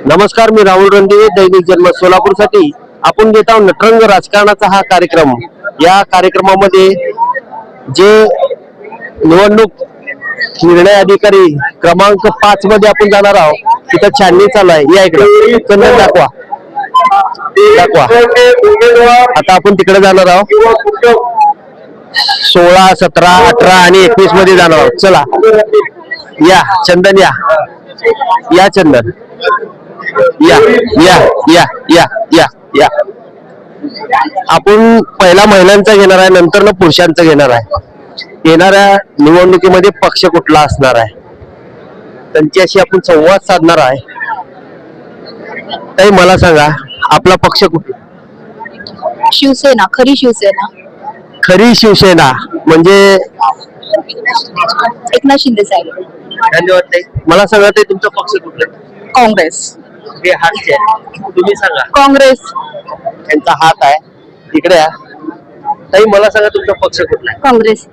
नमस्कार, मी राहुल रणदिवे, दैनिक जन्म सोलापूरसाठी आपण घेत आहोत नटरंग राजकारणाचा हा कार्यक्रम। या कार्यक्रमामध्ये जे निवडणूक निर्णय अधिकारी क्रमांक 5 मध्ये आपण जाणार आहोत, तिथं छाननी चालू आहे। या इकडे चंदन दाखवा दाखवा। आता आपण तिकडे जाणार आहोत। 16, 17, 18 आणि 21 मध्ये जाणार आहोत। चला या चंदन, या चंदन, या या या या या या। आपण पहिला महिलांचा घेणार आहे, नंतर ना पुरुषांचा घेणार आहे। येणाऱ्या निवडणुकीमध्ये पक्ष कुठला असणार आहे त्यांच्याशी आपण संवाद साधणार आहे। ताई मला सांगा, आपला पक्ष कुठला? शिवसेना, खरी शिवसेना। खरी शिवसेना म्हणजे एकनाथ शिंदे साहेब। धन्यवाद ताई। मला सांगा ताई, तुमचा पक्ष कुठला? काँग्रेस। हे हातचे आहे, तुम्ही सांगा। काँग्रेस। त्यांचा हात आहे, इकडे या ताई। मला सांगा, तुमचा पक्ष कुठला आहे? काँग्रेस।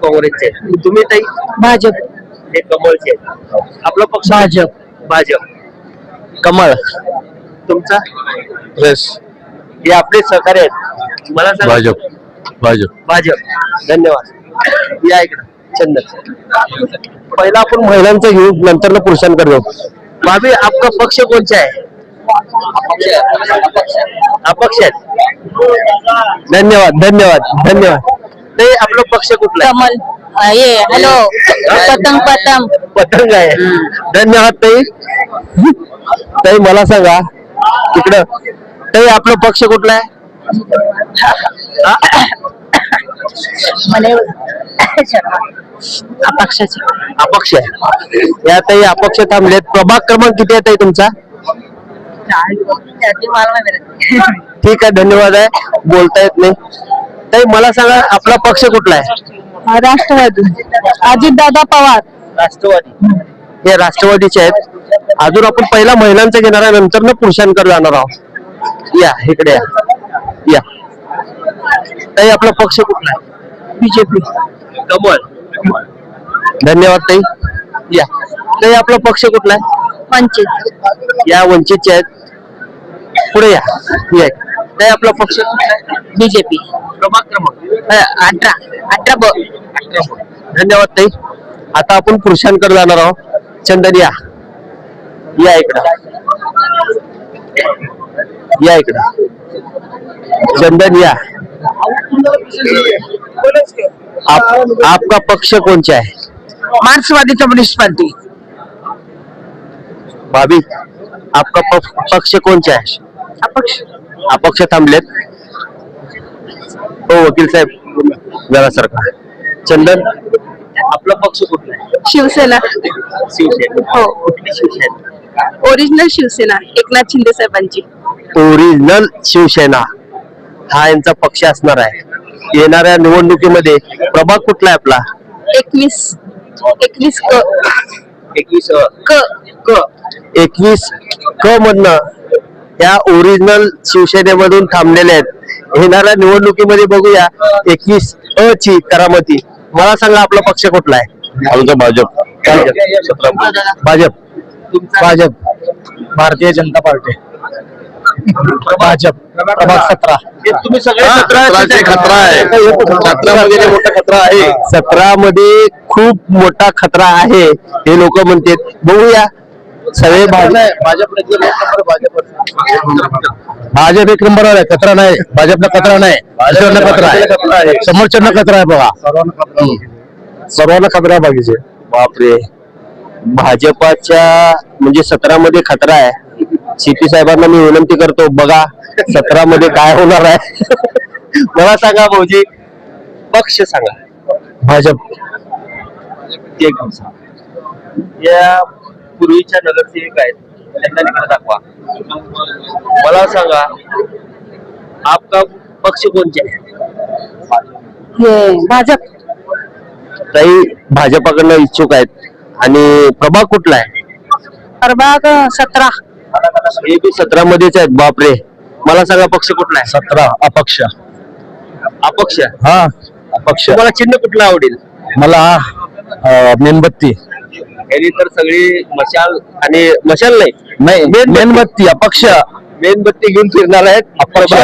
काँग्रेसचे। तुम्ही ताई? भाजप। हे कमळचे आहे। आपला पक्ष? भाजप। भाजप, कमळ। तुमचा? प्रेस। हे आपले सहकारी आहेत। मला सांगा। भाजप। भाजप। भाजप, धन्यवाद। या इकडे चंदन। पहिला आपण महिलांचा घेऊ, नंतर ना पुरुषांकडे जाऊ। भाभी, आपका पक्ष कौन सा है? अपक्ष है। धन्यवाद धन्यवाद धन्यवाद। ते आपला पक्ष कुठला? कमल। ये हॅलो, पतंग पतंग पतंग आहे। धन्यवाद ताई। ताई मला सांगा, इकडं ताई, आपला पक्ष कुठला आहे? अपक्षाचे। अपक्ष आहे। या ताई अपक्ष थांबलेत। प्रभाग क्रमांक किती आहे ताई तुमचा? ठीक आहे, धन्यवाद आहे। बोलता येत नाही ताई। मला सांगा, आपला पक्ष कुठला आहे? राष्ट्रवादी, अजितदादा पवार। राष्ट्रवादी। हे राष्ट्रवादीचे आहेत। अजून आपण पहिला महिलांचा घेणार आहे, नंतर ना पुरुषांकडे जाणार आहोत। या इकडे या ताई। आपला पक्ष कुठला आहे? बीजेपी। कमळ। धन्यवाद ताई। या ताई, आपला पक्ष कुठला आहे? वंचित। या वंचितचे आहेत। पुढे या ताई। आपला पक्ष कुठला आहे? बीजेपी। प्रभाग क्रमांक 18 ब। धन्यवाद ताई। आता आपण पुरुषांकडे जाणार आहोत। चंदन या इकडं, या इकडं चंदन या। आपका पक्ष कौन सा है? मार्क्सवादी कम्युनिस्ट पार्टी। भाभी, आपका पक्ष कौन सा है? अपक्ष। अपक्ष थांबलेत। हो वकील साहेब, जरा सरकार। चंदन, आपला पक्ष कुठला आहे? शिवसेना। शिवसेना। हो। कुठली शिवसेना? ओरिजिनल शिवसेना, एकनाथ शिंदे साहेबांची। ओरिजिनल शिवसेना हा यांचा पक्ष असणार आहे। येणाऱ्या निवडणुकीमध्ये प्रभाग कुठला आहे आपला? 21 क। 21 क क 21 क मधनं त्या ओरिजिनल शिवसेनेमधून थांबलेले आहेत। येणाऱ्या निवडणुकीमध्ये बघूया 21 अ ची करामती। मला सांगा, आपला पक्ष कुठला आहे? आमचा भाजप। भाजप। भाजप, भारतीय जनता पार्टी। भाजप। प्रभाग 17। तुम्ही सगळे 17 खतरा आहे। 17 मध्ये मोठा खतरा आहे। 17 मध्ये खूप मोठा खतरा आहे हे लोक म्हणतात। बघूया सगळे भाजप एक नंबरवर आहे। खतरा नाही, भाजपला खतरा नाही, भाजपला खतरा आहे, समोरच्यांना खतरा आहे बघा। सर्वांना खतरा बाकीचे। बापरे, भाजपाच्या म्हणजे 17 मध्ये खतरा आहे। सीपी साहेबांना मी विनंती करतो, बघा 17 मध्ये काय होणार आहे। मला सांगा भाऊजी, पक्ष सांगा। भाजप। या पूर्वीच्या नगरसेविका आहेत, त्यांना निकाल दाखवा। मला सांगा, आपका पक्ष कोणता आहे? भाजप। ताई भाजपाकडनं इच्छुक आहेत। आणि प्रभाग कुठला आहे? प्रभाग 17। हे बी 17 मध्येच आहेत। बापरे, मला सांगा, पक्ष कुठला आहे? 17 अपक्ष। अपक्ष। हा, अपक्ष। तुम्हाला चिन्ह कुठलं आवडेल? मला मेणबत्ती। यांनी तर सगळी मशाल आणि मशाल नाही मेणबत्ती अपक्ष मेणबत्ती घेऊन फिरणार आहेत अपक्ष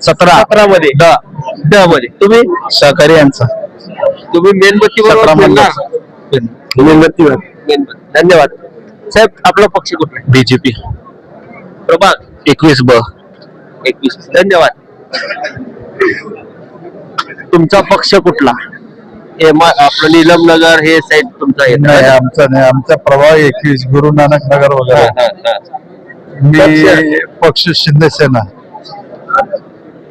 17 मध्ये ड मध्ये तुम्ही सहकारी यांचा तुम्ही मेणबत्तीवर मेणबत्तीवर धन्यवाद साहेब. आपला पक्ष कुठला आहे? बीजेपी प्रभाग 21 धन्यवाद. तुमचा पक्ष कुठला? हे आपलं नीलमनगर हे साईड तुमचा येत नाही आमचा नाही, आमचा प्रभाग 21 गुरु नानक नगर वगैरे. मी पक्ष शिंदे सेना.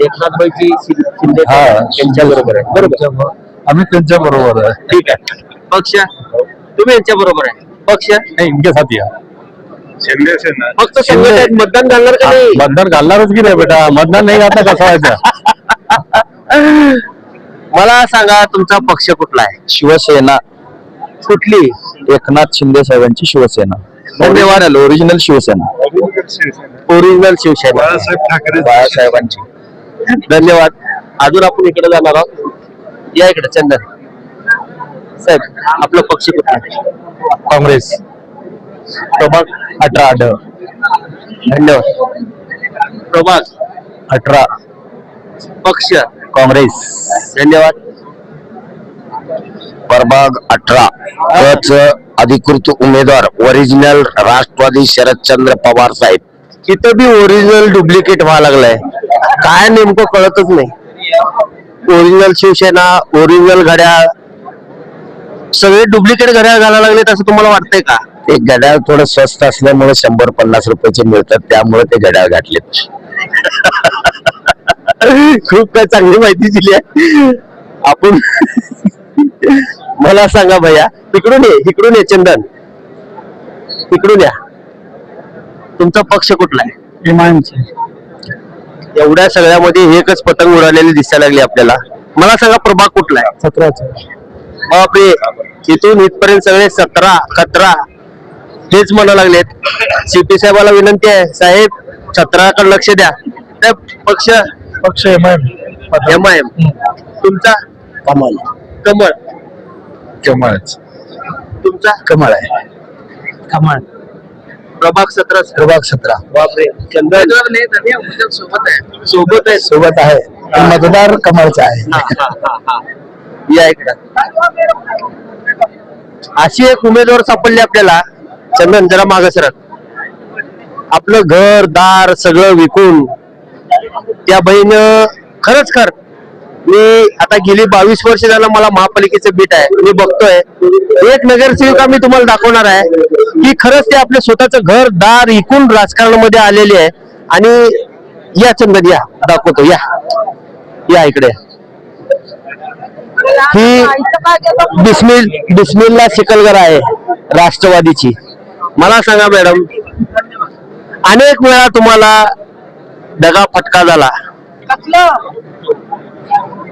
एकनाथबाईची शिंदे हा, यांच्या बरोबर आहे. बरोबर, आम्ही त्यांच्या बरोबर आहे. ठीक आहे. पक्ष तुम्ही यांच्या बरोबर आहे. पक्ष नाही इनके साथी आहे. शिंदे सेना फक्त संघटनेत मतदान घालणार का नाही? मतदान घालणारच की नाही बेटा, मतदान नाही घातलं कसं व्हायचं. मला सांगा तुमचा पक्ष कुठला आहे? शिवसेना. कुठली? एकनाथ शिंदे साहेबांची शिवसेना. धन्यवाद. ओरिजिनल शिवसेना. ओरिजिनल शिवसेना बाळासाहेब ठाकरे बाळासाहेबांची. धन्यवाद. अजून आपण इकडे जाणार आहोत. या इकडे चंदन साहेब, आपला पक्ष कुठला आहे? काँग्रेस. प्रभाग 18 धन्यवाद. प्रभाग 18 पक्ष काँग्रेस. धन्यवाद. प्रभाग 18 च अधिकृत उमेदवार ओरिजिनल राष्ट्रवादी शरदचंद्र पवार साहेब. इथं बी ओरिजिनल डुप्लिकेट व्हायला लागलाय. काय नेमकं कळतच नाही. ओरिजिनल शिवसेना, ओरिजिनल घड्याळ, सगळे डुप्लिकेट घड्याळ घालायला लागलेत असं तुम्हाला वाटतंय का? ते घड्याळ थोडं स्वस्त असल्यामुळे 100-50 रुपयाचे मिळतात, त्यामुळे ते घड्याळ घातलेत. खूप काय चांगली माहिती दिली आहे आपण. मला सांगा भैया, इकडून ये चंदन, इकडून या. तुमचा पक्ष कुठला आहे? इमानचे. एवढ्या सगळ्यामध्ये एकच पतंग उडालेली दिसायला लागली आपल्याला. मला सांगा प्रभाग कुठला आहे? 17. बापरे, इथून इथपर्यंत सगळे 17 हेच म्हणा लागलेत. सीपी साहेबाला विनंती आहे, साहेब 17 कडे लक्ष द्या. पक्ष MIM. तुमचा कमळ. कमळ. कमळच. तुमचा कमळ आहे. कमळ. प्रभाग 17. प्रभाग 17. बापरे, चंदन सोबत आहे. मतदार कमळचा आहे. या इकडे. अशी एक उमेदवार सापडली आपल्याला. चंदन जरा मागे सरक. आपलं घर दार सगळं विकून त्या बहीण खरंच मी आता गेली 22 वर्ष झालं मला महापालिकेचं बीट आहे. मी बघतोय एक नगरसेविका मी तुम्हाला दाखवणार आहे की खरंच ते आपलं स्वतःचं घर दार विकून राजकारणामध्ये आलेली आहे. आणि या चंदन या दाखवतो. या इकडे. ही बिस्मिल्ला चिखलगर आहे राष्ट्रवादीची. मला सांगा मॅडम, अनेक वेळा तुम्हाला दगा फटका झाला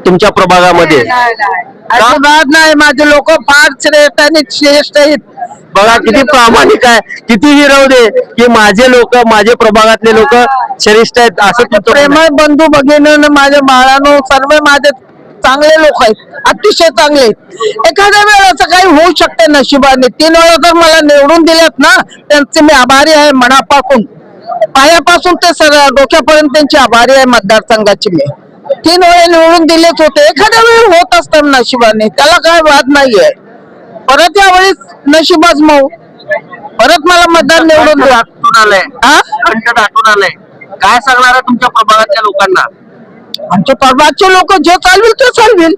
तुमच्या प्रभागामध्ये? नाही, माझे लोक फार श्रेष्ठ आणि श्रेष्ठ आहेत. बघा किती प्रामाणिक आहे, कितीही राहू दे की माझे लोक, माझे प्रभागातले लोक श्रेष्ठ आहेत असं प्रेमळ बंधू भगिनी, माझ्या बाळांनो सर्व माझे चांगले लोक आहेत, अतिशय चांगले आहेत. एखाद्या वेळेला असं काही होऊ शकते नशिबाने. 3 वेळा जर मला निवडून दिल्यात ना, त्यांचे मी आभारी आहे मनापासून. पायापासून ते डोक्यापर्यंत त्यांची आभारी आहे मतदारसंघाची. मी 3 वेळा निवडून दिलेच होते. एखाद्या वेळी होत असतं नशिबाने, त्याला काय वाद नाहीये. परत यावेळी नशीब आजमावू, परत मला मतदार निवडून आलंय. काय सांगणार आहे तुमच्या प्रभागातल्या लोकांना? आमच्या प्रभागाचे लोक जे चालविल ते चालविल.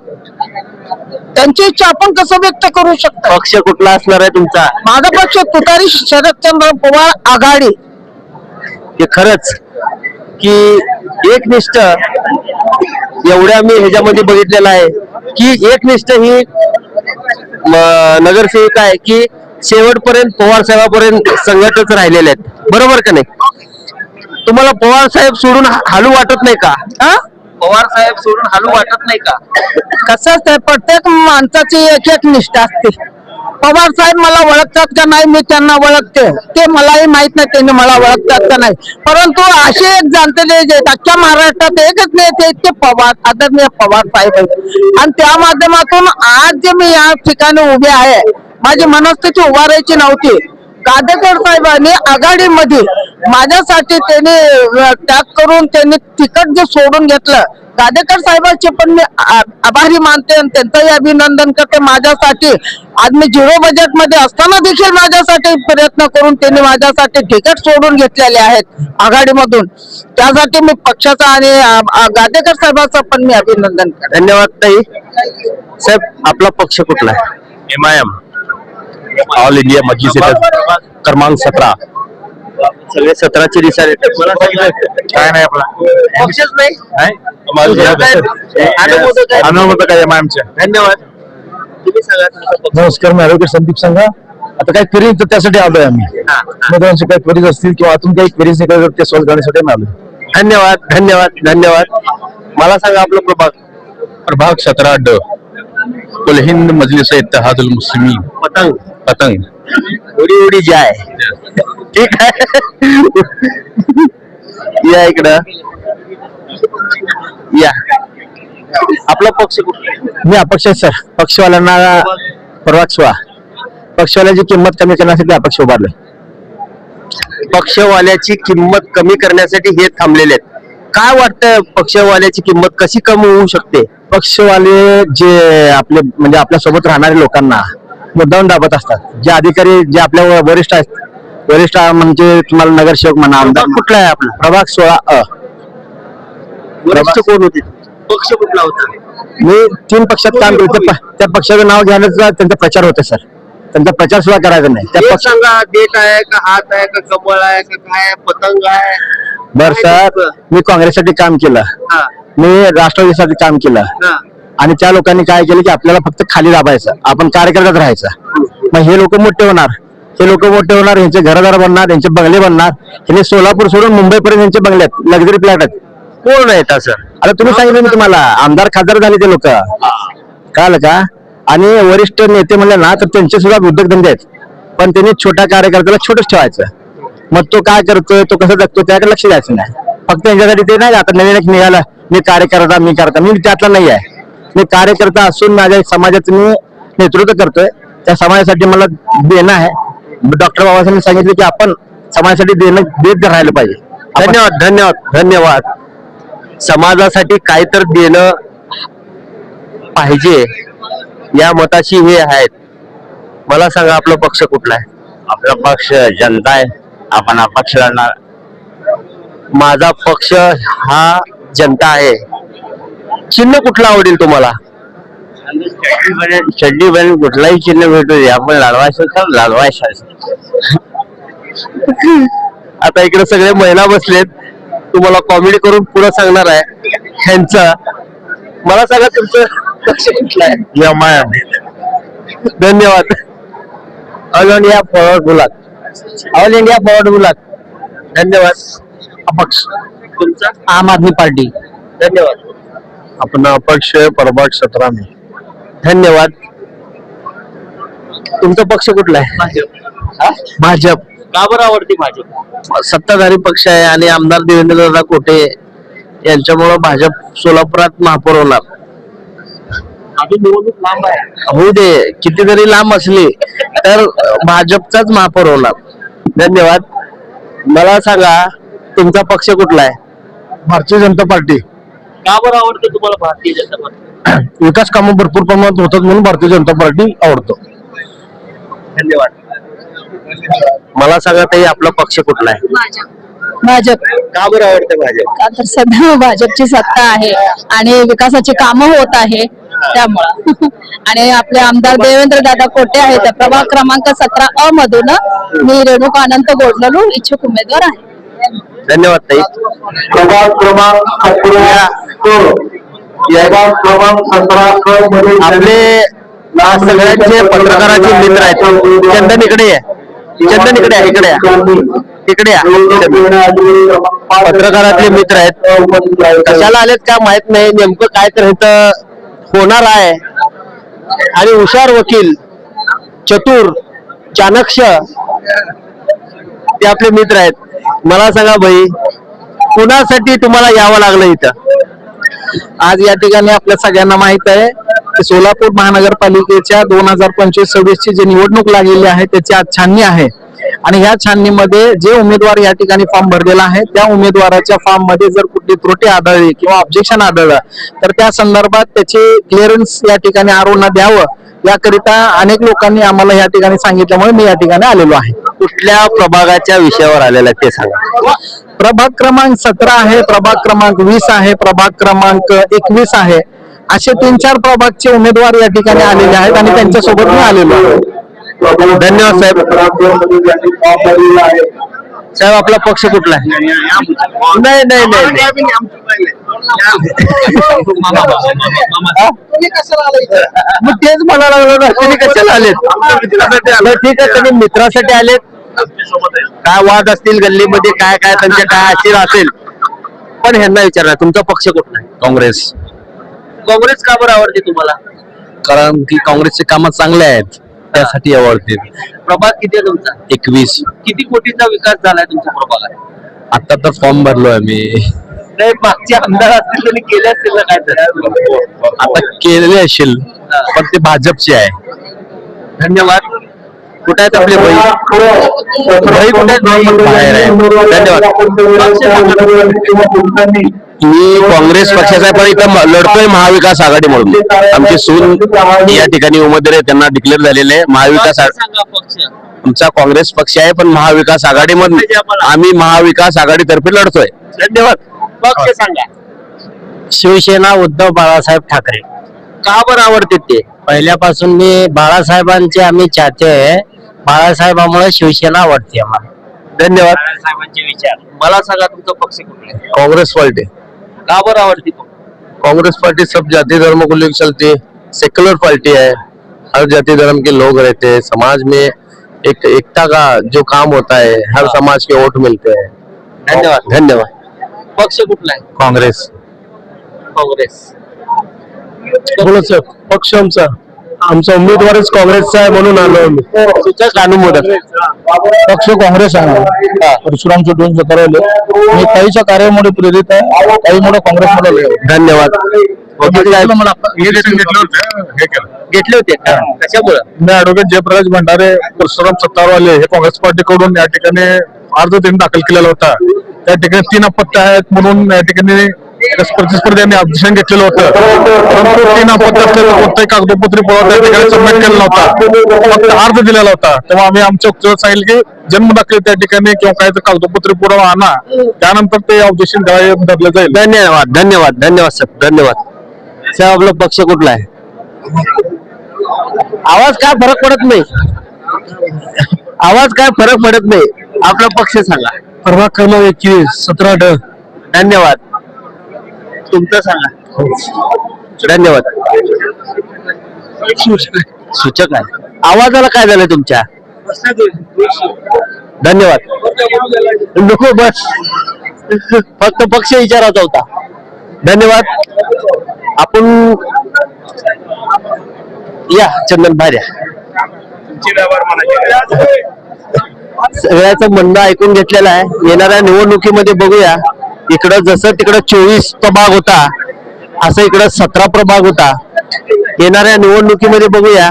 त्यांची इच्छा आपण कसं व्यक्त करू शकतो? पक्ष कुठला असणार आहे तुमचा? माझा पक्ष तुतारी शरदचंद्र पवार आघाडी. हे खरंच की एकनिष्ठ एवढ्या मी ह्याच्यामध्ये बघितलेलं आहे की एकनिष्ठ ही नगरसेविका आहे की शेवटपर्यंत पवार साहेबांपर्यंत संघटच राहिलेले आहेत. बरोबर का नाही? तुम्हाला पवार साहेब सोडून हालू वाटत नाही का? पवार साहेब सोडून हालू वाटत नाही का? कसं असतं, प्रत्येक माणसाची एक निष्ठा असते. पवार साहेब मला ओळखतात का नाही मी त्यांना ओळखते, ते मलाही माहित नाही त्यांनी मला ओळखतात का नाही. परंतु असे एक जाणते जे अख्ख्या महाराष्ट्रात एकच नेते आहेत ते पवार, आदरणीय पवार साहेब आहेत. आणि त्या माध्यमातून आज जे मी या ठिकाणी उभे आहे, माझी मनस्थिती उभारायची नव्हती. गादेकर साहेबांनी आघाडीमध्ये माझ्यासाठी त्यांनी त्याग करून त्यांनी तिकट जे सोडून घेतलं, गादेकर साहेबांचे पण मी आभारी मानते आणि त्यांचंही अभिनंदन करते. माझ्यासाठी आज मी झिरो बजेट मध्ये असताना देखील माझ्यासाठी प्रयत्न करून त्यांनी माझ्यासाठी तिकीट सोडून घेतलेले आहेत आघाडीमधून. त्यासाठी मी पक्षाचा आणि गादेकर साहेबांचं पण मी अभिनंदन करते. धन्यवाद ताई. साहेब आपला पक्ष कुठला आहे? MIM ऑल इंडिया मजलिस क्रमांक 17. सगळे 17चे रिसाले मला सांगितलं काय नाही आपला पक्षच नाही. अनुमत काय MIM च्या. धन्यवाद. तुम्ही सांगा तुमचा पक्ष. नमस्कार, मी ॲडव्होकेट संदीप संघा. आता काही क्वेरीज तर त्यासाठी आलोय आम्ही. उमेदवारांचे काही क्वेरीज असतील किंवा आतून काही क्वेरीज निघाले ते सॉल्व्ह करण्यासाठी आम्ही आलोय. धन्यवाद धन्यवाद धन्यवाद. मला सांगा आपलं प्रभाग 17 कुल हिंद मजलिस इत्तेहादुल मुस्लिमीन पतंग. पतंग. उडी उडी जाय. ठीक आहे. या इकडं या. आपला पक्ष कुठला आहे? मी अपक्ष आहे सर. पक्षवाल्यांना प्रभाग 16 पक्षवाल्याची किंमत कमी करण्यासाठी अपक्ष उभारलोय. पक्षवाल्याची किंमत कमी करण्यासाठी हे थांबलेले आहेत. काय वाटतं पक्षवाल्याची किंमत कशी कमी होऊ शकते? पक्षवाले जे आपले म्हणजे आपल्या सोबत राहणाऱ्या लोकांना मुद्दाम दाबत असतात. जे अधिकारी जे आपल्या वरिष्ठ आहेत, वरिष्ठ म्हणजे तुम्हाला नगरसेवक म्हणा, आमदार कुठला आहे आपला? प्रभाग 16 वरिष्ठ कोण होते? पक्ष कुठला होता? मी 3 पक्षात काम केलं. त्या पक्षाचं नाव घ्यायला त्यांचा प्रचार होते सर. त्यांचा प्रचार सुद्धा करायचा नाही. त्या देठ पक्ष सांगा. देठ आहे का हात आहे का कमळ आहे का काय आहे? पतंग आहे? बर सर, मी काँग्रेससाठी काम केलं, हा, मी राष्ट्रवादीसाठी काम केलं. हा. आणि त्या लोकांनी काय केलं की आपल्याला फक्त खाली दाबायचं, आपण कार्यकर्त्यात राहायचं. मग हे लोक मोठे होणार, हे लोक मोठे होणार, यांचे घरदार बनणार, यांचे बंगले बनणार. हे सोलापूर सोडून मुंबईपर्यंत यांचे बंगले आहेत, लक्झरी फ्लॅट आहेत. कोण आहे सर? आता तुम्ही सांगितलं मी तुम्हाला, आमदार खासदार झाले ते लोक, कळलं का? आणि वरिष्ठ नेते म्हणले ना तर त्यांचे सुद्धा उद्योगधंदे आहेत, पण त्यांनी छोट्या कार्यकर्त्याला छोटच ठेवायचं. मग तो काय करतोय, तो कसं जगतो त्याकडे लक्ष द्यायचं नाही. फक्त यांच्यासाठी ते नाही. आता नवीन एक निघाला, मी कार्यकर्ता, मी करता, मी त्यातला नाही आहे. मी कार्यकर्ता असून माझ्या समाजाचं मी नेतृत्व करतोय. त्या समाजासाठी मला देणं आहे. डॉक्टर बाबासाहेबांनी सांगितलं की आपण समाजासाठी देत राहिलं पाहिजे. धन्यवाद धन्यवाद धन्यवाद. समाजासाठी काय तर देणं पाहिजे या मताशी हे आहेत. मला सांगा आपला पक्ष कुठला आहे? आपला पक्ष जनता आहे. आपण अपक्ष लढणार. माझा पक्ष हा जनता आहे. चिन्ह कुठला आवडेल तुम्हाला? चड्डी बनेल कुठलाही चिन्ह भेटू दे, आपण लढवायचं तर लढवायचं. आता इकडे सगळे महिला बसलेत, तुम्हाला कॉमेडी करून पुढे सांगणार आहे ह्यांचं. मला सांगा तुमचं पक्ष कुठला आहे? MIM. धन्यवाद. ऑल इंडिया फॉरवर्ड गुलाब. ऑल इंडिया फॉरवर्ड गुलाब. धन्यवाद. अपक्ष तुमचा? आम आदमी पार्टी. धन्यवाद. आपण अपक्ष प्रभाग 17 में. धन्यवाद. तुमचा पक्ष कुठला आहे? भाजप. का बरं आवडते भाजप? सत्ताधारी पक्ष आहे आणि आमदार देवेंद्रदादा कोटे यांच्यामुळे भाजप सोलापुरात महापौर होणार. अजून निवडणूक लांब आहे. होऊ दे, कितीतरी लांब असली तर भाजपचाच महापौर होणार. धन्यवाद. मला सांगा तुमचा पक्ष कुठला आहे? भारतीय जनता पार्टी. का बरं आवडते तुम्हाला भारतीय जनता पार्टी? विकास कामं भरपूर प्रमाणात होतात म्हणून भारतीय जनता पार्टी आवडतो. धन्यवाद. मला सांगा ताई आपला पक्ष कुठला आहे? भाजप. का बरं आवडते भाजप? का तर सध्या भाजपची सत्ता आहे आणि विकासाची कामं होत आहे त्यामुळं. आणि आपले आमदार देवेंद्र दादा कोटे आहेत. प्रभाग क्रमांक 17 मधून मी रेणुका अनंत गोडलू इच्छुक उमेदवार आहे. धन्यवाद ताई. आपले सगळ्यांचे पत्रकाराचे मित्र आहेत. चंदन इकडे आहे. चंदन इकडे आहे. इकडे आहे. इकडे आहे. पत्रकारातले मित्र आहेत. कशाला आलेत का माहित नाही. नेमकं काय तर इथं होणार आहे. आणि हुशार वकील चतुर, चाणक्य ते आपले मित्र आहेत. मला सांगा भाई, कुणासाठी तुम्हाला यावं लागलं इथं? आज या ठिकाणी आपल्या सगळ्यांना माहित आहे की सोलापूर महानगरपालिकेच्या 2025-26 ची जी निवडणूक लागलेली आहे त्याची आज छाननी आहे. आणि ह्या छाननीमध्ये जे उमेदवार या ठिकाणी फॉर्म भरलेला आहे त्या उमेदवाराच्या फॉर्म मध्ये जर कुठली त्रुटी आढळली किंवा ऑब्जेक्शन आढळलं तर त्या संदर्भात त्याची क्लिअरन्स या ठिकाणी आरोना द्यावं याकरिता अनेक लोकांनी आम्हाला या ठिकाणी सांगितल्यामुळे मी या ठिकाणी आलेलो आहे. कुठल्या प्रभागाच्या विषयावर आलेला ते सांगा. प्रभाग क्रमांक 17 आहे, प्रभाग क्रमांक 20 आहे, प्रभाग क्रमांक 21 आहे. असे 3-4 प्रभागचे उमेदवार या ठिकाणी आलेले आहेत आणि त्यांच्यासोबत मी आलेलो आहे. धन्यवाद साहेब. साहेब आपला पक्ष कुठला आहे? नाही नाही नाही मग तेच म्हणायला लागलो ना, तुम्ही कशाला आलेत? ठीक आहे, तुम्ही मित्रासाठी आलेत. काय वाद असतील गल्लीमध्ये, काय काय त्यांचे काय असेल असेल, पण ह्यांना विचारणार तुमचा पक्ष कुठला आहे? काँग्रेस. काँग्रेस का बरं आवडते तुम्हाला? कारण की काँग्रेसचे कामं चांगले आहेत त्यासाठी आवडते. प्रभाग किती आहे तुमचा? 21. किती कोटीचा विकास झालाय तुमच्या प्रभागात? आता तर फॉर्म भरलोय मी. नाही, मागचे आमदार असतील त्यांनी केले असतील ना काय तर. आता केलेले असेल पण ते भाजपचे आहे. धन्यवाद. कुठे आहेत आपले भाई? भाई कुठे आहेत? बाहेर आहे. धन्यवाद. मी काँग्रेस पक्षाचा आहे पण इथं लढतोय महाविकास आघाडी म्हणून. आमची सून या ठिकाणी उमेदवार आहे, त्यांना डिक्लेअर झालेले आहे महाविकास सांगा पक्ष. आमचा काँग्रेस पक्ष आहे पण महाविकास आघाडीमधून आम्ही महाविकास आघाडीतर्फे लढतोय. धन्यवाद. पक्ष सांगा. शिवसेना उद्धव बाळासाहेब ठाकरे. का बरं आवडते ते? पहिल्यापासून मी बाळासाहेबांचे आम्ही चाहते आहे. बाळासाहेबांमुळे शिवसेना आवडते आम्हाला. धन्यवाद. साहेबांचे विचार. मला सांगा तुमचा पक्ष कुठला आहे? कांग्रेस पार्टी. का बरं आवडती? कांग्रेस पार्टी सब जाति धर्म को लेकर चलती है, सेक्युलर पार्टी है, हर जाति धर्म के लोग रहते हैं, समाज में एक एकता का जो काम होता है, हर समाज के वोट मिलते हैं. धन्यवाद. धन्यवाद. पक्ष कुठला आहे? काँग्रेस. काँग्रेस. बोलो सर. पक्ष आमचा उमेदवारच काँग्रेसचा आहे म्हणून आलो आम्ही. सूचक अनुमोदक. पक्ष काँग्रेस आहे. परशुराम चोटून सतरवले. मी ताईच्या कार्यामुळे प्रेरित आहे, ताईमुळे काँग्रेसमध्ये. धन्यवाद. घेतले होते का? कशामुळे? मी ऍडव्होकेट जयप्रकाश भंडारे, परशुराम सत्तारवाले हे काँग्रेस पार्टीकडून या ठिकाणी अर्ज त्यांनी दाखल केलेला होता. त्या ठिकाणी 3 अपत्य आहेत म्हणून या ठिकाणी प्रतिस्पर्ध्यांनी ऑब्जेक्शन घेतलेलं होतं. परंतु 3 अपत्य असलेलं कोणताही कागदोपत्री पुरावा त्या ठिकाणी सबमिट केलेला नव्हता, फक्त अर्ज दिलेला होता. तेव्हा आम्ही आमच्या वकिलाला सांगितलं की जन्म दाखले त्या ठिकाणी किंवा काय कागदोपत्री पुरावा आणा, त्यानंतर ते ऑब्जेक्शन धरलं जाईल. धन्यवाद. धन्यवाद. धन्यवाद सर. धन्यवाद. साहेब आपला पक्ष कुठला आहे? आवाज काय फरक पडत नाही. आवाज काय फरक पडत नाही. आपला पक्ष सांगा. प्रभाग क्रमांक 21 17 धन्यवाद. तुमचं सांगा. धन्यवाद. सूचक आहे. आवाजाला काय झालं तुमच्या? धन्यवाद. नको बस, फक्त पक्ष विचारायचा होता. धन्यवाद. आपण या चंदन बाहेर या. सगळ्याचं म्हणणं ऐकून घेतलेलं आहे. येणाऱ्या निवडणुकीमध्ये बघूया, इकडं जसं तिकडं 24 प्रभाग होता असं इकडं 17 प्रभाग होता. येणाऱ्या निवडणुकीमध्ये बघूया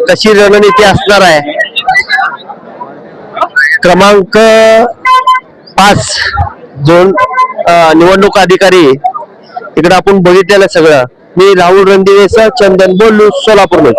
कशी रणनीती असणार आहे. क्रमांक 5 जो निवडणूक अधिकारी इकडं आपण बघितलेलं सगळं. मी राहुल रणदिवे, चंदन बोलू, सोलापूर.